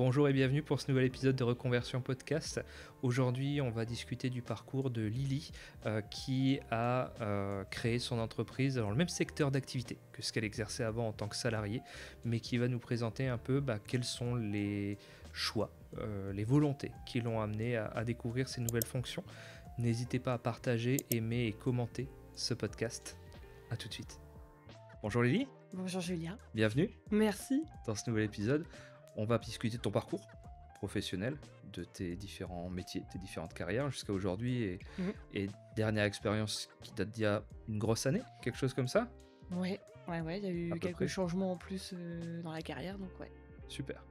Bonjour et bienvenue pour ce nouvel épisode de Reconversion Podcast. Aujourd'hui, on va discuter du parcours de Lily qui a créé son entreprise dans le même secteur d'activité que ce qu'elle exerçait avant en tant que salariée, mais qui va nous présenter un peu quels sont les choix, les volontés qui l'ont amenée à découvrir ces nouvelles fonctions. N'hésitez pas à partager, aimer et commenter ce podcast. A tout de suite. Bonjour Lily. Bonjour Julien. Bienvenue. Merci. Dans ce nouvel épisode, on va discuter de ton parcours professionnel, de tes différents métiers, tes différentes carrières jusqu'à aujourd'hui et dernière expérience qui date d'il y a une grosse année, quelque chose comme ça? Ouais, il y a eu quelques près. Changements en plus dans la carrière, donc ouais. Super.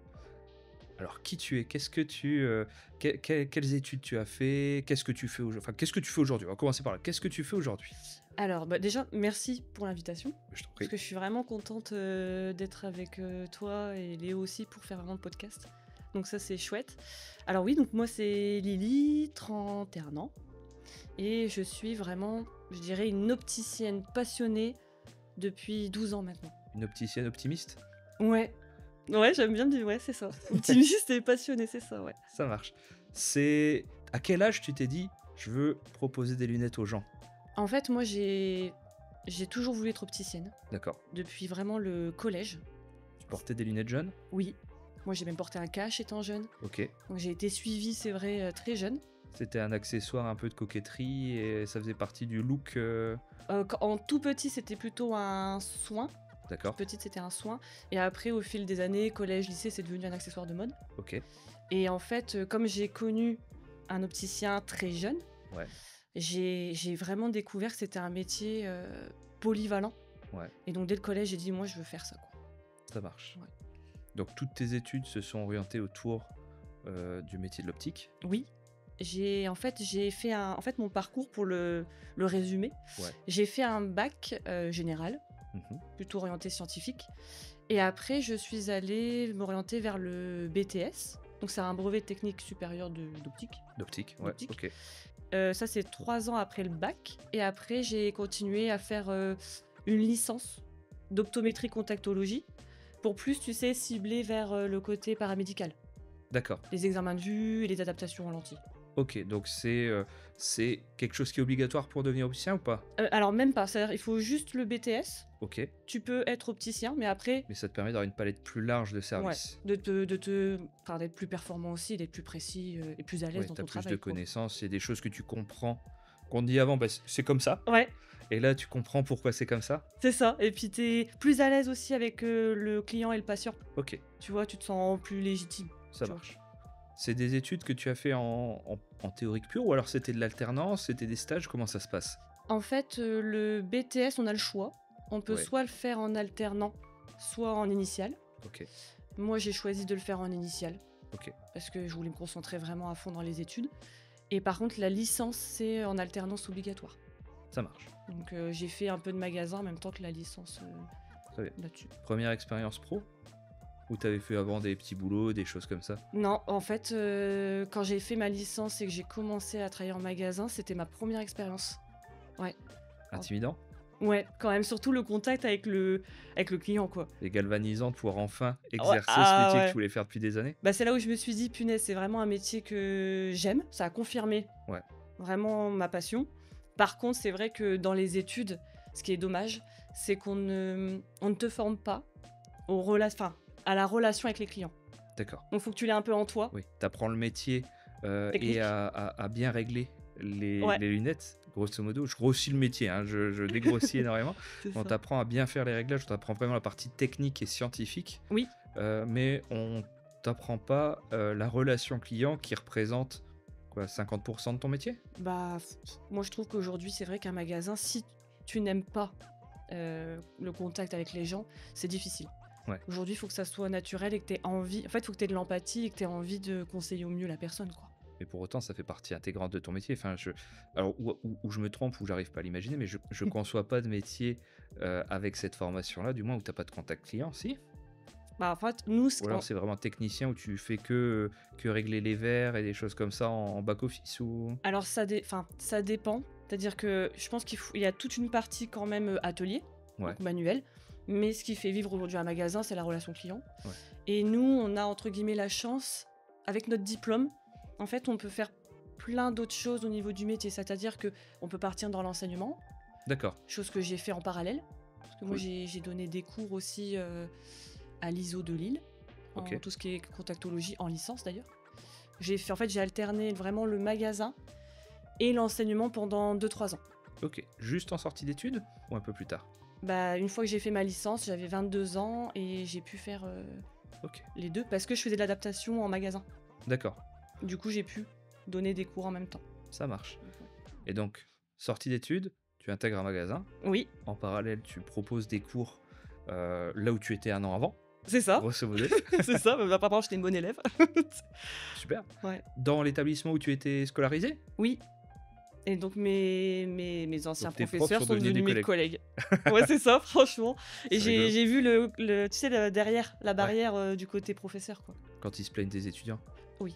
Alors, qui tu es? Qu'est-ce que tu, quelles études tu as fait? Qu'est-ce que tu fais aujourd'hui? Enfin, qu'est-ce que tu fais aujourd'hui? On va commencer par là. Qu'est-ce que tu fais aujourd'hui? Alors, déjà, merci pour l'invitation, Je t'en prie. parce que je suis vraiment contente d'être avec toi et Léo aussi pour faire vraiment le podcast. Donc ça, c'est chouette. Alors oui, donc moi, c'est Lily, 31 ans, et je suis vraiment, je dirais, une opticienne passionnée depuis 12 ans maintenant. Une opticienne optimiste? Ouais, j'aime bien dire, ouais, c'est ça. Optimiste et passionnée, c'est ça, ouais. Ça marche. C'est à quel âge tu t'es dit, je veux proposer des lunettes aux gens? En fait, moi, j'ai toujours voulu être opticienne, D'accord. depuis vraiment le collège. Tu portais des lunettes jeunes? Oui, moi j'ai même porté un cache étant jeune. Ok. Donc j'ai été suivie, c'est vrai, très jeune. C'était un accessoire un peu de coquetterie et ça faisait partie du look. En tout petit, c'était plutôt un soin. D'accord. Petite, c'était un soin. Et après, au fil des années, collège, lycée, c'est devenu un accessoire de mode. Ok. Et en fait, comme j'ai connu un opticien très jeune, Ouais. j'ai vraiment découvert que c'était un métier polyvalent. Ouais. Et donc dès le collège, j'ai dit, moi, je veux faire ça, quoi. Ça marche. Ouais. Donc toutes tes études se sont orientées autour du métier de l'optique. Oui. J'ai fait mon parcours pour le résumer. Ouais. J'ai fait un bac général, plutôt orienté scientifique. Et après, je suis allée m'orienter vers le BTS. Donc, c'est un brevet technique supérieur d'optique. D'optique, ouais. D'optique. Ok. Ça, c'est 3 ans après le bac. Et après, j'ai continué à faire une licence d'optométrie contactologie pour plus, tu sais, cibler vers le côté paramédical. D'accord. Les examens de vue et les adaptations en lentilles. Ok, donc c'est quelque chose qui est obligatoire pour devenir opticien ou pas? Alors, même pas. C'est-à-dire, il faut juste le BTS. Ok. Tu peux être opticien, mais après, Mais ça te permet d'avoir une palette plus large de services. d'être plus performant aussi, d'être plus précis et plus à l'aise Ouais, dans t'as ton plus travail. de connaissances, c'est des choses que tu comprends. Qu'on te dit avant, c'est comme ça. Ouais, Et là, tu comprends pourquoi c'est comme ça. c'est ça. Et puis t'es plus à l'aise aussi avec le client et le patient. Ok, Tu vois, tu te sens plus légitime. ça tu marche. C'est des études que tu as fait en théorique pure ou alors c'était de l'alternance, c'était des stages, comment ça se passe? En fait, le BTS, on a le choix. On peut Ouais. soit le faire en alternant, soit en initial. Ok, Moi, j'ai choisi de le faire en initial. ok. Parce que je voulais me concentrer vraiment à fond dans les études. Et par contre, la licence, c'est en alternance obligatoire. Ça marche. Donc j'ai fait un peu de magasin en même temps que la licence Très bien. là-dessus. Première expérience pro? Ou t'avais fait avant des petits boulots, des choses comme ça? Non, en fait, quand j'ai fait ma licence et que j'ai commencé à travailler en magasin, c'était ma première expérience. Ouais. Intimidant? Ouais, quand même, surtout le contact avec le client, quoi. Et galvanisant de pouvoir enfin exercer ce Ah métier que ouais. tu voulais faire depuis des années? Bah, c'est là où je me suis dit, punaise, c'est vraiment un métier que j'aime. Ça a confirmé vraiment ma passion. Par contre, c'est vrai que dans les études, ce qui est dommage, c'est qu'on ne te forme pas à la relation avec les clients. D'accord. Donc, il faut que tu l'aies un peu en toi. Oui, t'apprends le métier Technique. et à bien régler les Ouais. lunettes. Grosso modo, je grossis le métier, hein, je dégrossis énormément. C'est On ça. t'apprend à bien faire les réglages, on t'apprend vraiment la partie technique et scientifique. Oui. Mais on t'apprend pas la relation client qui représente quoi, 50% de ton métier? Bah, moi, je trouve qu'aujourd'hui, c'est vrai qu'un magasin, si tu n'aimes pas le contact avec les gens, c'est difficile. Ouais. Aujourd'hui, il faut que ça soit naturel et que tu aies envie. En fait, il faut que tu aies de l'empathie et que tu aies envie de conseiller au mieux la personne, quoi. Mais pour autant, ça fait partie intégrante de ton métier. Enfin, alors, où je me trompe, ou j'arrive pas à l'imaginer, mais je conçois pas de métier avec cette formation-là, du moins où t'as pas de contact client, si? Bah, en fait, nous, Ou alors c'est vraiment technicien où tu fais que régler les verres et des choses comme ça en back-office ou... alors ça dépend. C'est-à-dire que je pense qu'il y a toute une partie quand même atelier, Ouais. donc manuel. Mais ce qui fait vivre aujourd'hui un magasin, c'est la relation client. Ouais. Et nous, on a entre guillemets la chance, avec notre diplôme, en fait, on peut faire plein d'autres choses au niveau du métier. C'est-à-dire que on peut partir dans l'enseignement, D'accord. chose que j'ai fait en parallèle. Parce que moi, Cool. j'ai donné des cours aussi à l'ISO de Lille, en Ok. tout ce qui est contactologie, en licence d'ailleurs. En fait, j'ai alterné vraiment le magasin et l'enseignement pendant 2-3 ans. Ok. Juste en sortie d'études ou un peu plus tard? Bah, une fois que j'ai fait ma licence, j'avais 22 ans et j'ai pu faire Ok. les deux parce que je faisais de l'adaptation en magasin. D'accord. Du coup, j'ai pu donner des cours en même temps. Ça marche. Et donc, sortie d'études, tu intègres un magasin. Oui, En parallèle, tu proposes des cours là où tu étais un an avant, c'est ça. grosso modo. C'est ça. Bah, apparemment, j'étais une bonne élève. Super. Ouais. Dans l'établissement où tu étais scolarisé? Oui. Et donc, mes anciens Donc tes profs professeurs sont sont devenus devenus des mes collègues. Ouais, c'est ça, franchement. Et C'est rigolo. j'ai vu tu sais, derrière, la barrière du côté professeur, quoi. Quand ils se plaignent des étudiants. Oui.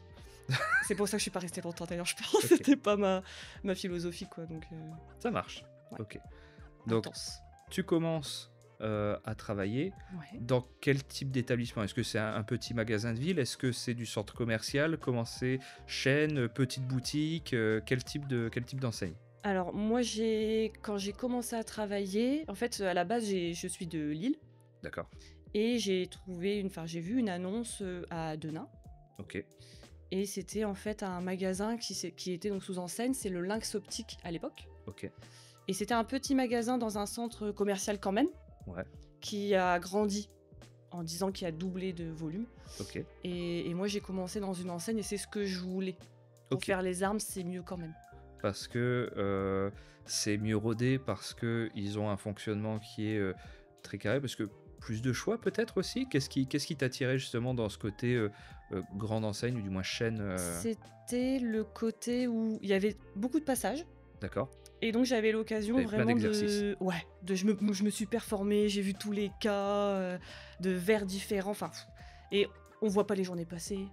C'est pour ça que je suis pas restée longtemps, d'ailleurs, je pense. Ok. C'était pas ma philosophie, quoi. Donc, Ça marche. Ouais. Ok. Donc, intense. tu commences à travailler. Ouais. Dans quel type d'établissement? Est-ce que c'est un petit magasin de ville? Est-ce que c'est du centre commercial? Comment c'est? Chaîne, petite boutique? Quel type d'enseigne? Alors, moi, quand j'ai commencé à travailler, en fait, à la base, je suis de Lille D'accord. et j'ai vu une annonce à Denain. Ok. Et c'était en fait un magasin qui était donc sous enseigne, c'est le Lynx Optique à l'époque. Ok. Et c'était un petit magasin dans un centre commercial quand même, Ouais. qui a grandi en 10 ans, qui a doublé de volume. Ok. Et moi, j'ai commencé dans une enseigne et c'est ce que je voulais. Pour Ok. faire les armes, c'est mieux quand même. Parce que c'est mieux rodé, parce qu'ils ont un fonctionnement qui est très carré, parce que plus de choix peut-être aussi. Qu'est-ce qui t'attirait justement dans ce côté grande enseigne ou du moins chaîne C'était le côté où il y avait beaucoup de passages. D'accord. Et donc j'avais l'occasion T'avais plein vraiment d'exercices. je me suis performée, j'ai vu tous les cas de verres différents, enfin et on voit pas les journées passer,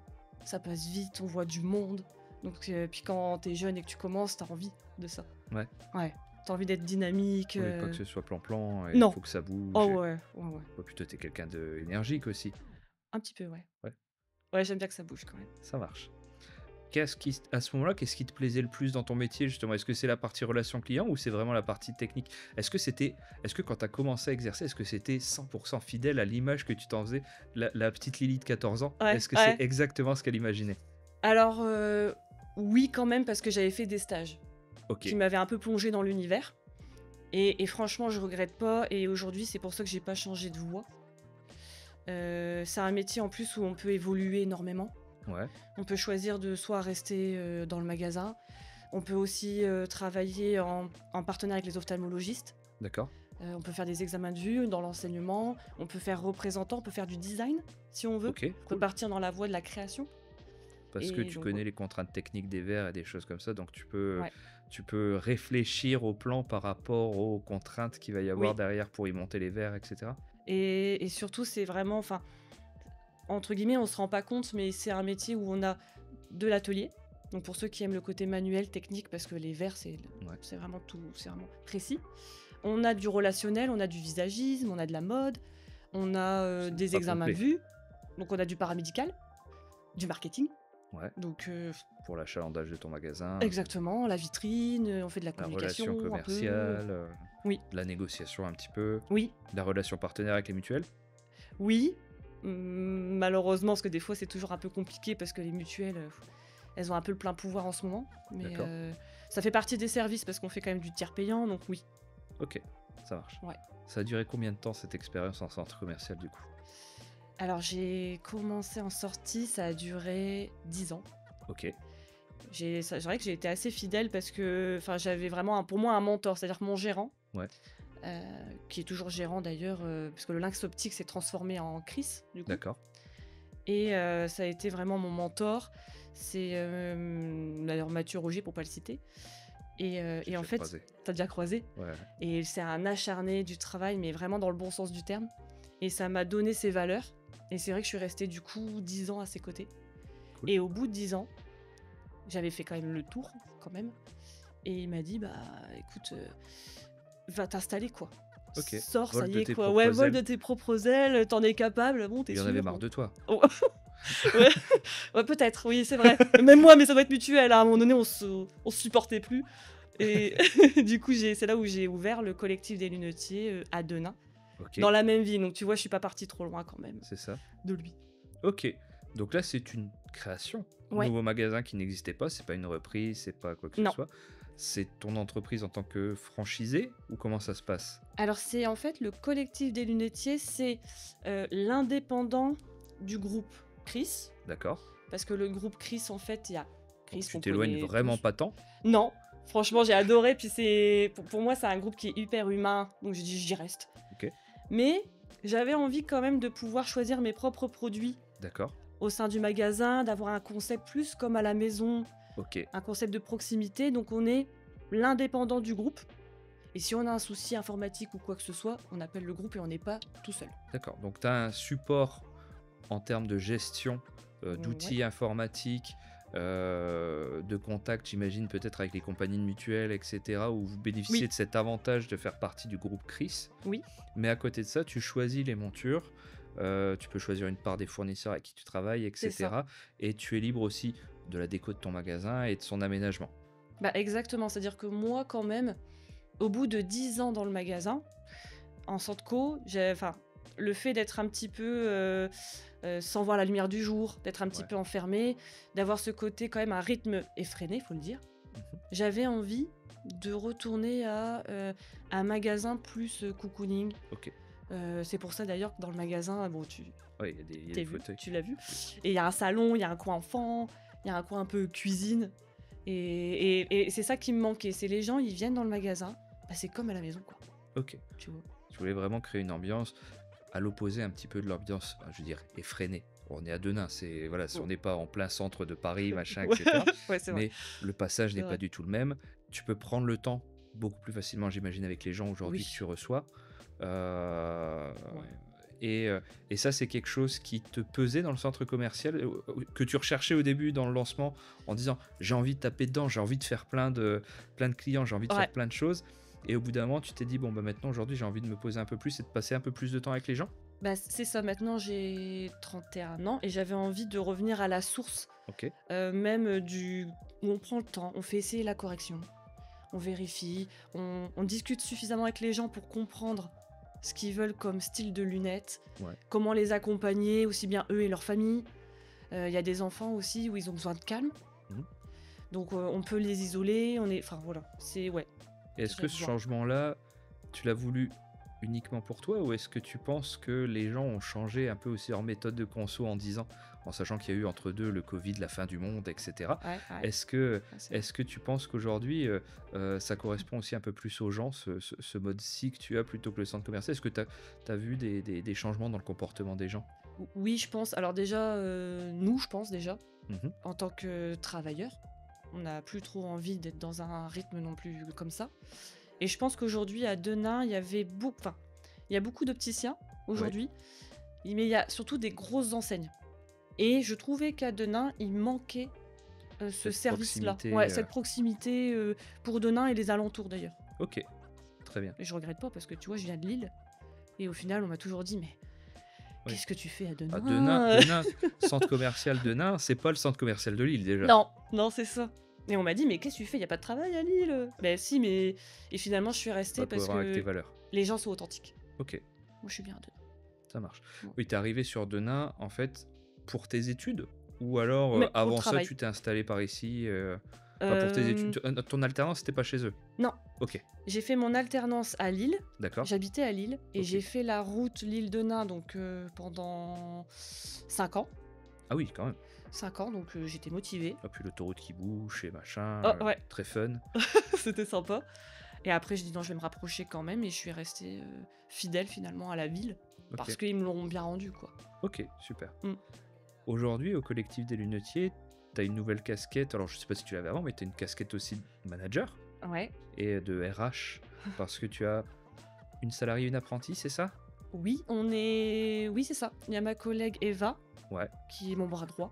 ça passe vite, on voit du monde. Donc puis quand t'es jeune et que tu commences, t'as envie de ça. Ouais. Ouais, t'as envie d'être dynamique. Oui, pas que ce soit plan-plan, il Non. faut que ça bouge. Oh ouais, ouais, ouais. Oh, plutôt t'es quelqu'un d'énergique aussi. Un petit peu, ouais. Ouais. Ouais, j'aime bien que ça bouge quand même. Ça marche. À ce moment-là, qu'est-ce qui te plaisait le plus dans ton métier justement? Est-ce que c'est la partie relation client ou c'est vraiment la partie technique? Est-ce que quand tu as commencé à exercer, est-ce que c'était 100% fidèle à l'image que tu t'en faisais, la petite Lily de 14 ans? Ouais, Est-ce que c'est ouais. exactement ce qu'elle imaginait? Alors oui quand même parce que j'avais fait des stages Ok. qui m'avaient un peu plongé dans l'univers. Et franchement, je regrette pas. Et aujourd'hui, c'est pour ça que j'ai pas changé de voie. C'est un métier en plus où on peut évoluer énormément. Ouais. On peut choisir de soit rester dans le magasin. On peut aussi travailler en partenariat avec les ophtalmologistes. D'accord. On peut faire des examens de vue dans l'enseignement. On peut faire représentant. On peut faire du design si on veut. Ok. On peut Cool. partir dans la voie de la création. Parce Et que tu donc, connais ouais. les contraintes techniques des verres et des choses comme ça, donc Ouais. tu peux réfléchir au plan par rapport aux contraintes qu'il va y avoir Oui. derrière pour y monter les verres, etc. Et surtout, c'est vraiment, enfin, entre guillemets, on se rend pas compte, mais c'est un métier où on a de l'atelier. Donc pour ceux qui aiment le côté manuel, technique, parce que les verres, Ouais. c'est vraiment tout, c'est vraiment précis. On a du relationnel, on a du visagisme, on a de la mode, on a C'est des pas examens de complet. vue, donc on a du paramédical, du marketing. Ouais. Donc Pour l'achalandage de ton magasin, exactement, la vitrine, on fait de la la relation communication un peu. commerciale, Oui, de la négociation un petit peu, oui, de la relation partenaire avec les mutuelles. oui. Malheureusement, parce que des fois c'est toujours un peu compliqué parce que les mutuelles, elles ont un peu le plein pouvoir en ce moment. Mais D'accord. ça fait partie des services parce qu'on fait quand même du tiers payant, donc oui. Ok, ça marche. Ouais. Ça a duré combien de temps cette expérience en centre commercial du coup? Alors j'ai commencé en sortie, ça a duré 10 ans. Ok, C'est vrai que j'ai été assez fidèle parce que j'avais vraiment pour moi un mentor, c'est-à-dire que mon gérant, ouais, qui est toujours gérant d'ailleurs, parce que le Lynx Optique s'est transformé en Chris du coup. d'accord. Et ça a été vraiment mon mentor. C'est d'ailleurs Mathieu Roger pour pas le citer. Et J'ai en déjà fait, croisé. t'as déjà croisé. Ouais, Et c'est un acharné du travail, mais vraiment dans le bon sens du terme. Et ça m'a donné ses valeurs. Et c'est vrai que je suis restée du coup 10 ans à ses côtés. Cool. Et au bout de 10 ans, j'avais fait quand même le tour, quand même. Et il m'a dit, bah écoute, va t'installer quoi. Ok. Sors, ça Vol y de est tes quoi. Ouais, propres vol ailes. de tes propres ailes, t'en es capable, bon, t'es Il en avait sûr. marre de toi. Oh. Ouais, ouais, peut-être, oui, c'est vrai. Même moi, mais ça doit être mutuel. À un moment donné, on se supportait plus. Et du coup, c'est là où j'ai ouvert le collectif des lunetiers à Denain, Ok, dans la même ville. Donc tu vois, je suis pas partie trop loin quand même c'est ça. de lui. Ok. Donc là, c'est une création. Ouais. Nouveau magasin qui n'existait pas. C'est pas une reprise, c'est pas quoi que ce Non. soit. C'est ton entreprise en tant que franchisé ou comment ça se passe? Alors c'est en fait le collectif des lunetiers, c'est l'indépendant du groupe Chris. D'accord. Parce que le groupe Chris, en fait, il y a Chris Tu qu'on t'éloignes connaît vraiment tous. pas tant? Non, franchement, j'ai adoré. Puis pour moi, c'est un groupe qui est hyper humain. Donc j'ai dit, j'y reste. Ok. Mais j'avais envie quand même de pouvoir choisir mes propres produits D'accord. au sein du magasin, d'avoir un concept plus comme à la maison, Ok. un concept de proximité. Donc on est l'indépendant du groupe. Et si on a un souci informatique ou quoi que ce soit, on appelle le groupe et on n'est pas tout seul. D'accord. Donc tu as un support en termes de gestion d'outils Ouais. informatiques, de contact, j'imagine, peut-être avec les compagnies de mutuelles, etc., où vous bénéficiez Oui. de cet avantage de faire partie du groupe Chris. Oui. Mais à côté de ça, tu choisis les montures, tu peux choisir une part des fournisseurs avec qui tu travailles, C'est ça. etc. Et tu es libre aussi de la déco de ton magasin et de son aménagement. Bah exactement, c'est-à-dire que moi quand même, au bout de 10 ans dans le magasin, en Santco, le fait d'être un petit peu sans voir la lumière du jour, d'être un petit Ouais. peu enfermé, d'avoir ce côté quand même un rythme effréné, faut le dire, Mhm. j'avais envie de retourner à un magasin plus cocooning. Ok. C'est pour ça d'ailleurs que dans le magasin, bon, Ouais, il y a des t'es vu, fauteuils. tu l'as vu, et il y a un salon, il y a un coin enfant, il y a un coin un peu cuisine. Et c'est ça qui me manquait, c'est les gens, ils viennent dans le magasin, bah, c'est comme à la maison, quoi. Ok. Tu vois. Je voulais vraiment créer une ambiance à l'opposé un petit peu de l'ambiance, je veux dire, effrénée. On est à Denain, voilà, on n'est pas en plein centre de Paris, machin, Ouais, etc. ouais, c'est vrai. Mais le passage C'est n'est vrai. pas du tout le même. Tu peux prendre le temps beaucoup plus facilement, j'imagine, avec les gens aujourd'hui Oui. que tu reçois. Ouais. Et ça, c'est quelque chose qui te pesait dans le centre commercial, que tu recherchais au début dans le lancement, en disant j'ai envie de taper dedans, j'ai envie de faire plein de clients, j'ai envie de Ouais. faire plein de choses. Et au bout d'un moment, tu t'es dit bon bah maintenant aujourd'hui j'ai envie de me poser un peu plus et de passer un peu plus de temps avec les gens. Bah, c'est ça, maintenant j'ai 31 ans et j'avais envie de revenir à la source, Ok. même où on prend le temps, on fait essayer la correction, on vérifie, on discute suffisamment avec les gens pour comprendre ce qu'ils veulent comme style de lunettes, Ouais. comment les accompagner, aussi bien eux et leur famille. Il y a des enfants aussi où ils ont besoin de calme, Mhm. donc on peut les isoler, enfin voilà, c'est ouais. Et est-ce que ce changement-là, tu l'as voulu uniquement pour toi ou est-ce que tu penses que les gens ont changé un peu aussi leur méthode de conso en sachant qu'il y a eu entre deux le Covid, la fin du monde, etc. Ouais, Est-ce que, ouais, c'est vrai. est-ce que tu penses qu'aujourd'hui, ça correspond aussi un peu plus aux gens, ce mode-ci que tu as plutôt que le centre commercial? Est-ce que tu as vu des changements dans le comportement des gens? Oui, je pense. Alors déjà, nous, je pense déjà, Mhm. en tant que travailleurs, on n'a plus trop envie d'être dans un rythme non plus comme ça. Et je pense qu'aujourd'hui, à Denain, il y a beaucoup d'opticiens aujourd'hui, mais il y a surtout des grosses enseignes. Et je trouvais qu'à Denain, il manquait ce Cette service-là. proximité, Ouais, cette proximité pour Denain et les alentours d'ailleurs. Ok, très bien. Et je regrette pas parce que tu vois, je viens de Lille. Et au final, on m'a toujours dit, mais Oui. qu'est-ce que tu fais à Denain? Ah, Denain, centre commercial Denain, c'est pas le centre commercial de Lille déjà. Non, non, c'est ça. Et on m'a dit, mais qu'est-ce que tu fais? Il n'y a pas de travail à Lille. Ben si, mais. Et finalement, je suis restée Pas parce cohérent avec tes que valeurs. les gens sont authentiques. Ok. Moi, je suis bien à Denain. Ça marche. Bon. Oui, t'es arrivé sur Denain, en fait, pour tes études? Ou alors, Mais pour le avant ça, travail. tu t'es installé par ici pas pour tes études. Ton alternance, c'était pas chez eux? Non, Ok, j'ai fait mon alternance à Lille. d'accord. J'habitais à Lille et Ok. j'ai fait la route Lille-Denain donc pendant 5 ans. Ah oui, quand même. 5 ans, donc j'étais motivée. Ah, puis l'autoroute qui bouge et machin. Oh, ouais. Très fun. C'était sympa. Et après, j'ai dit non, je vais me rapprocher quand même et je suis restée fidèle finalement à la ville Ok. parce qu'ils me l'ont bien rendu, quoi. Ok, super. Mm. Aujourd'hui, au collectif des lunetiers, t'as une nouvelle casquette. Alors, je sais pas si tu l'avais avant, mais t'as une casquette aussi de manager Ouais. et de RH parce que tu as une salariée, une apprentie, c'est ça? Oui, oui, c'est ça. Il y a ma collègue Eva, Ouais, qui est mon bras droit,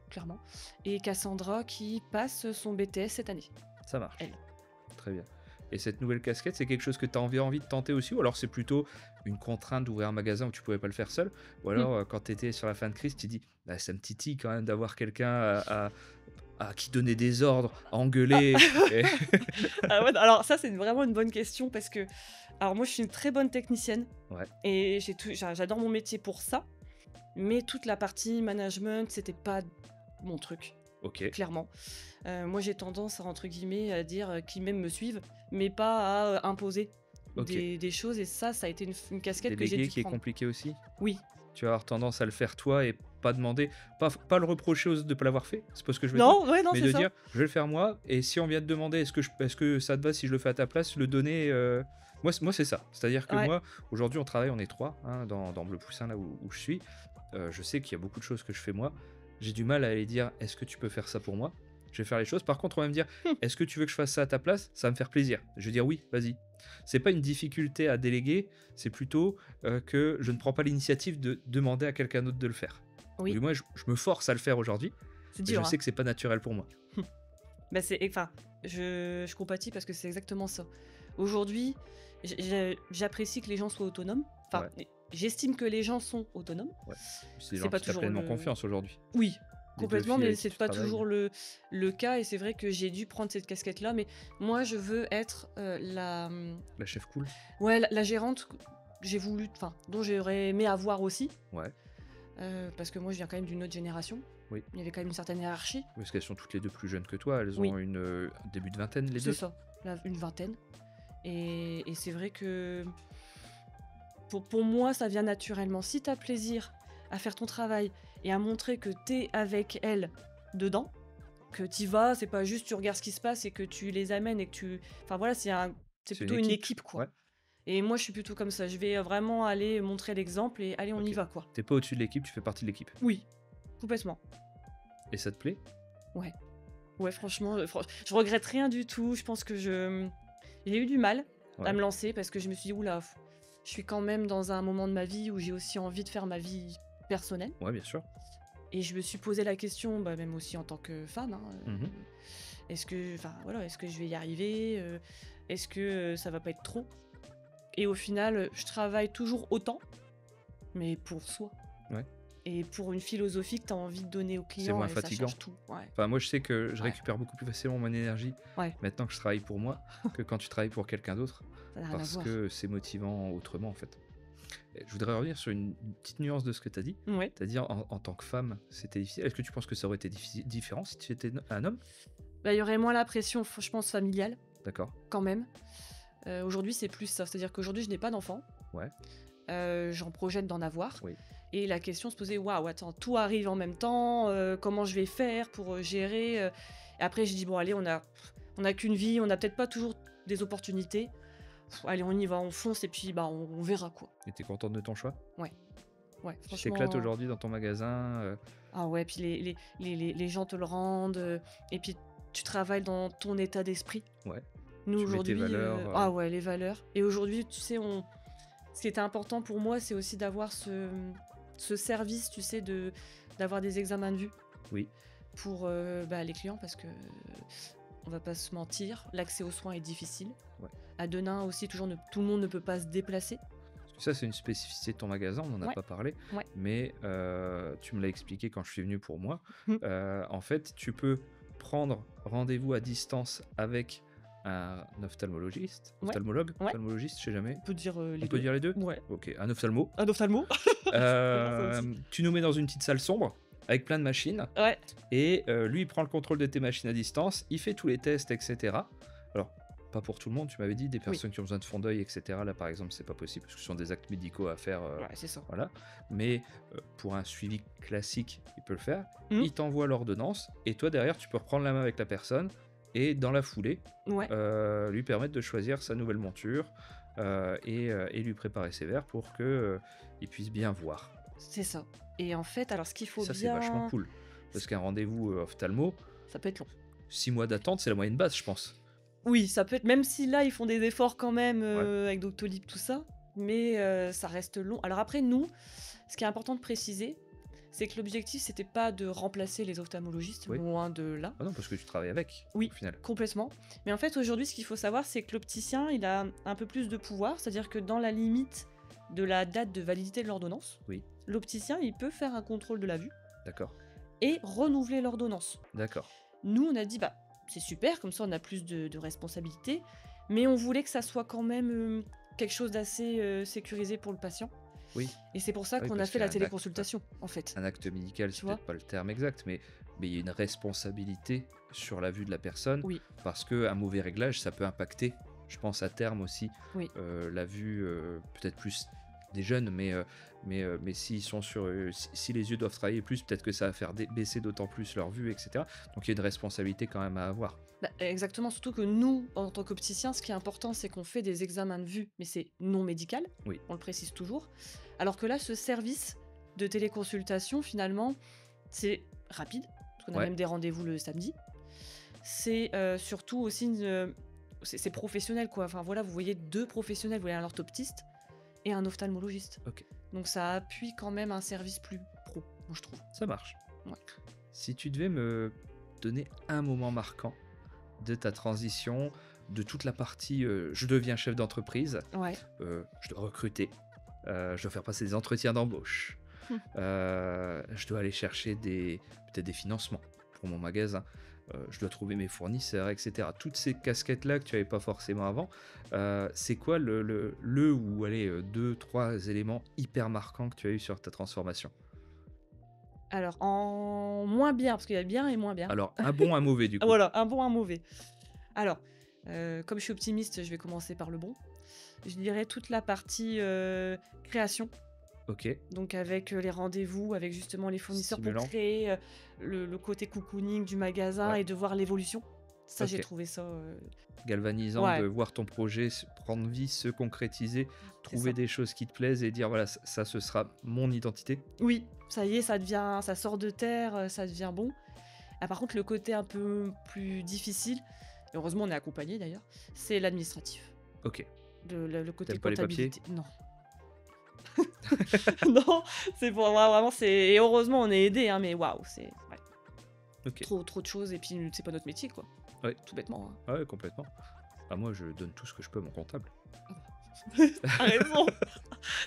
clairement, et Cassandra qui passe son BTS cette année. ça marche. Elle. Très bien. Et cette nouvelle casquette, c'est quelque chose que tu as envie de tenter aussi, ou alors c'est plutôt une contrainte d'ouvrir un magasin où tu pouvais pas le faire seul, ou Mmh. alors quand tu étais sur la fin de crise, tu dis bah, ça me titille quand même d'avoir quelqu'un à qui donner des ordres, à Ah! engueuler. Et... Ah ouais, alors ça, c'est vraiment une bonne question parce que alors moi, je suis une très bonne technicienne Ouais, et j'adore mon métier pour ça, mais toute la partie management, c'était pas mon truc, ok, clairement. Moi, j'ai tendance à, entre guillemets, à dire, qu'ils même me suivent, mais pas à, imposer ok. des choses et ça a été une casquette que j'ai Délégué dû qui est prendre. compliqué aussi. Oui. Tu vas avoir tendance à le faire toi et pas demander, pas le reprocher aux autres de pas l'avoir fait, c'est pas ce que je veux dire, Non, ouais, non, mais c'est de ça. dire je vais le faire moi et si on vient te demander est-ce que ça te va si je le fais à ta place, le donner. Moi c'est ça, c'est-à-dire que Ouais. moi aujourd'hui on travaille, on est trois hein, dans Bleu Poussin là où je suis. Je sais qu'il y a beaucoup de choses que je fais moi. J'ai du mal à aller dire est-ce que tu peux faire ça pour moi. Je vais faire les choses. Par contre, on va me dire est-ce que tu veux que je fasse ça à ta place. Ça va me faire plaisir. Je vais dire oui, vas-y. C'est pas une difficulté à déléguer, c'est plutôt que je ne prends pas l'initiative de demander à quelqu'un d'autre de le faire. Oui, Du moins, je me force à le faire aujourd'hui, c'est mais je dur, hein. sais que c'est pas naturel pour moi. Bah, enfin, je compatis parce que c'est exactement ça. Aujourd'hui, j'apprécie que les gens soient autonomes. Enfin, Ouais, j'estime que les gens sont autonomes. ouais. C'est des C'est gens pas qui t'as toujours pleinement le confiance aujourd'hui. Oui, Les deux complètement, filles mais avec qui c'est tu pas travailles. toujours le cas et c'est vrai que j'ai dû prendre cette casquette-là, mais moi, je veux être, La chef cool. ouais, la gérante que j'ai voulu enfin, dont j'aurais aimé avoir aussi, Ouais, parce que moi, je viens quand même d'une autre génération. oui. Il y avait quand même une certaine hiérarchie. Parce qu'elles sont toutes les deux plus jeunes que toi. Elles Oui, ont une début de vingtaine, les c'est deux. ça, une vingtaine et c'est vrai que pour moi, ça vient naturellement. Si tu as plaisir à faire ton travail et à montrer que tu es avec elles dedans, que tu y vas, c'est pas juste tu regardes ce qui se passe et que tu les amènes et que tu enfin voilà, c'est C'est une plutôt une équipe. équipe, quoi. Ouais. Et moi, je suis plutôt comme ça. Je vais vraiment aller montrer l'exemple et allez, on y Ok. va, quoi. T'es pas au-dessus de l'équipe, tu fais partie de l'équipe. Oui, complètement. Et ça te plaît? Ouais. Ouais, franchement, je regrette rien du tout. Je pense que j'ai eu du mal à Ouais. me lancer parce que je me suis dit: «Ouh là, je suis quand même dans un moment de ma vie où j'ai aussi envie de faire ma vie personnelle». Ouais, bien sûr. Et je me suis posé la question, bah, même aussi en tant que femme, hein, Mhm. est-ce que enfin, voilà, est-ce que je vais y arriver? Est-ce que, ça va pas être trop? Et au final, je travaille toujours autant, mais pour soi Ouais. et pour une philosophie que tu as envie de donner aux C'est clients moins et ça fatigant. change tout. Ouais, Enfin, moi, je sais que je ouais, récupère beaucoup plus facilement mon énergie ouais, maintenant que je travaille pour moi que quand tu travailles pour quelqu'un d'autre, ça n'a rien à parce voir. que c'est motivant autrement, en fait. Et je voudrais revenir sur une petite nuance de ce que tu as dit. Ouais. Tu as dit en tant que femme, c'était difficile. Est-ce que tu penses que ça aurait été différent si tu étais un homme? Bah, il y aurait moins la pression, je pense, familiale, D'accord. quand même. Aujourd'hui, c'est plus ça. C'est-à-dire qu'aujourd'hui, je n'ai pas d'enfant. Ouais. J'en projette d'en avoir. Oui. Et la question se posait, waouh, attends, tout arrive en même temps, comment je vais faire pour gérer Et après, je dis, bon, allez, on a qu'une vie, on n'a peut-être pas toujours des opportunités. Allez, on y va, on fonce et puis bah, on verra quoi. Et t'es contente de ton choix? Ouais, Tu t'éclates franchement. aujourd'hui dans ton magasin Ah ouais, puis les gens te le rendent, et puis tu travailles dans ton état d'esprit. Ouais. Nous, Tu mets tes aujourd'hui, valeurs. ah ouais, les valeurs. Et aujourd'hui, tu sais, ce qui était important pour moi, c'est aussi d'avoir ce service, tu sais, d'avoir des examens de vue Oui. pour bah, les clients, parce que on va pas se mentir, l'accès aux soins est difficile. Ouais. À Denain aussi, tout le monde ne peut pas se déplacer. Parce que ça, c'est une spécificité de ton magasin, on n'en a Ouais, pas parlé, ouais. mais tu me l'as expliqué quand je suis venu pour moi. Mm. En fait, tu peux prendre rendez-vous à distance avec un ophtalmologiste, Ouais, ophtalmologue, ouais. ophtalmologiste, je sais jamais. On peut dire les On peut deux. dire les deux? Ouais. Ok, un ophtalmo. Un ophtalmo. J'adore ça aussi. Tu nous mets dans une petite salle sombre avec plein de machines Ouais. et lui il prend le contrôle de tes machines à distance, il fait tous les tests, etc. Alors, pas pour tout le monde, tu m'avais dit, des personnes qui ont besoin de fond d'œil, etc. Là par exemple, c'est pas possible parce que ce sont des actes médicaux à faire. Ouais, c'est ça. Voilà. Mais pour un suivi classique, il peut le faire. Mm. Il t'envoie l'ordonnance et toi derrière, tu peux reprendre la main avec la personne et dans la foulée, Ouais. lui permettre de choisir sa nouvelle monture et lui préparer ses verres pour que il puisse bien voir. C'est ça. Et en fait, alors ce qu'il faut Ça, c'est bien... vachement cool. Parce qu'un rendez-vous ophtalmo, Ça peut être long. 6 mois d'attente, c'est la moyenne basse, je pense. Oui, ça peut être... Même si là, ils font des efforts quand même Ouais. avec Doctolib, tout ça. Mais ça reste long. Alors après, nous, ce qui est important de préciser, c'est que l'objectif, c'était pas de remplacer les ophtalmologistes, Oui. loin de là. Ah non, parce que tu travailles avec, Oui, au final. complètement. Mais en fait, aujourd'hui, ce qu'il faut savoir, c'est que l'opticien, il a un peu plus de pouvoir, c'est-à-dire que dans la limite de la date de validité de l'ordonnance, Oui. l'opticien, il peut faire un contrôle de la vue D'accord, et renouveler l'ordonnance. d'accord. Nous, on a dit, bah, c'est super, comme ça, on a plus de responsabilités, mais on voulait que ça soit quand même quelque chose d'assez sécurisé pour le patient. Oui. Et c'est pour ça Oui, qu'on a parce fait qu'il y a la téléconsultation, en fait. un acte médical, Tu c'est vois? peut-être pas le terme exact, mais il y a une responsabilité sur la vue de la personne, Oui, parce qu'un mauvais réglage, ça peut impacter, je pense à terme aussi, oui, la vue, peut-être plus des jeunes, mais s'ils sont si les yeux doivent travailler plus, peut-être que ça va faire baisser d'autant plus leur vue, etc. Donc il y a une responsabilité quand même à avoir. bah, exactement. Surtout que nous, en tant qu'opticien, ce qui est important, c'est qu'on fait des examens de vue, mais c'est non médical, Oui, on le précise toujours. Alors que là, ce service de téléconsultation, finalement, c'est rapide, parce qu'on a ouais, même des rendez-vous le samedi. C'est surtout aussi c'est professionnel, quoi. Enfin voilà, vous voyez 2 professionnels, vous voyez un orthoptiste et un ophtalmologiste. ok, Donc ça appuie quand même un service plus pro, moi je trouve. ça marche. Ouais. Si tu devais me donner un moment marquant de ta transition, de toute la partie je deviens chef d'entreprise, Ouais. je dois recruter, je dois faire passer des entretiens d'embauche, je dois aller chercher peut-être des financements pour mon magasin, je dois trouver mes fournisseurs, etc. Toutes ces casquettes-là que tu n'avais pas forcément avant, c'est quoi ou allez, 2-3 éléments hyper marquants que tu as eu sur ta transformation? Alors en moins bien, parce qu'il y a bien et moins bien. Alors, un bon, un mauvais du coup. Voilà, un bon, un mauvais. Alors, comme je suis optimiste, je vais commencer par le bon. Je dirais toute la partie, création, Ok, donc avec, les rendez-vous, avec justement les fournisseurs pour stimulant. créer, le côté cocooning du magasin Ouais, et de voir l'évolution. Ça, j'ai ok. trouvé ça, Galvanisant de ouais, voir ton projet prendre vie, se concrétiser, c'est trouver ça. des choses qui te plaisent et dire voilà, ça ce sera mon identité. Oui, ça y est, ça sort de terre, ça devient bon. Ah, par contre, le côté un peu plus difficile, et heureusement on est accompagné d'ailleurs, c'est l'administratif. Ok. Le côté T'aimes pas les papiers? comptabilité. Non. Non, c'est pour moi vraiment, c'est et heureusement on est aidé, hein, mais waouh, c'est ouais, Ok. trop de choses et puis c'est pas notre métier, quoi. Ouais. Tout bêtement, hein. Ah ouais, complètement. Ah, moi, je donne tout ce que je peux à mon comptable. Tu raison.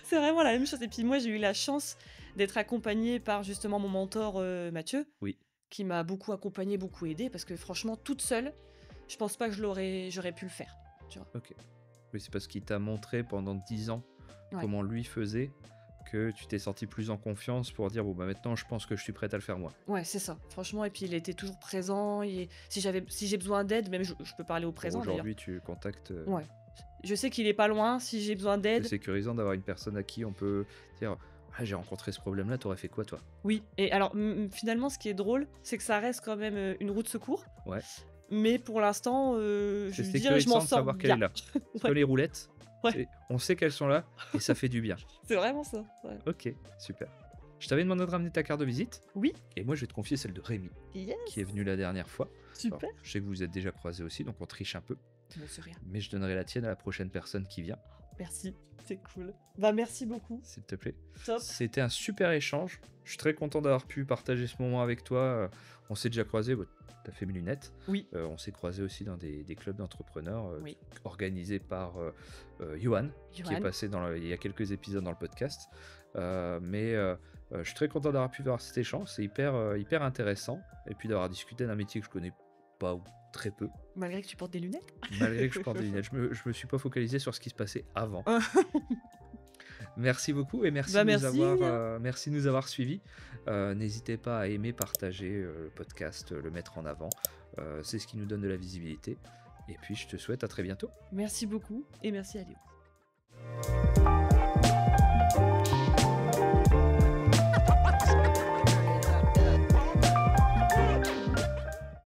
C'est vraiment la même chose et puis moi, j'ai eu la chance d'être accompagnée par justement mon mentor, Mathieu, Oui. qui m'a beaucoup accompagnée, beaucoup aidée parce que franchement toute seule, je pense pas que j'aurais pu le faire, tu vois? Ok. Oui, c'est parce qu'il t'a montré pendant 10 ans Ouais. comment lui faisait que tu t'es senti plus en confiance pour dire bon bah maintenant je pense que je suis prête à le faire moi. Ouais, c'est ça, franchement et puis il était toujours présent et si j'ai besoin d'aide, même je peux parler au Bon, présent d'ailleurs. aujourd'hui tu contactes. Ouais. Je sais qu'il est pas loin, si j'ai besoin C'est d'aide. sécurisant d'avoir une personne à qui on peut dire ah, j'ai rencontré ce problème-là, t'aurais fait quoi toi? Oui, et alors finalement, ce qui est drôle, c'est que ça reste quand même une roue de secours, Ouais. mais pour l'instant, C'est je dirais je m'en sécurisant de sors savoir qu'elle est bien. là. C'est Ouais, comme les roulettes, ouais, on sait qu'elles sont là et ça fait du bien. c'est vraiment ça. Ouais. Ok, super. Je t'avais demandé de ramener ta carte de visite Oui, et moi je vais te confier celle de Rémi yes, qui est venu la dernière fois. Alors, super. je sais que vous êtes déjà croisés aussi donc on triche un peu, Bon, c'est rien. mais je donnerai la tienne à la prochaine personne qui vient, Merci, c'est cool. Bah merci beaucoup. s'il te plaît. Top. C'était un super échange. Je suis très content d'avoir pu partager ce moment avec toi. On s'est déjà croisés. T'as fait mes lunettes. Oui, On s'est croisés aussi dans des clubs d'entrepreneurs oui. organisés par Johan, qui est Johan. passé il y a quelques épisodes dans le podcast. Je suis très content d'avoir pu avoir cet échange. C'est hyper intéressant. Et puis d'avoir discuté d'un métier que je connais pas ou très peu. Malgré que tu portes des lunettes. Malgré que je porte des lunettes. Je me suis pas focalisé sur ce qui se passait avant. Merci beaucoup et Bah merci. merci de nous avoir suivis. N'hésitez pas à aimer, partager le podcast, le mettre en avant. C'est ce qui nous donne de la visibilité. Et puis je te souhaite à très bientôt. Merci beaucoup et merci à Léo.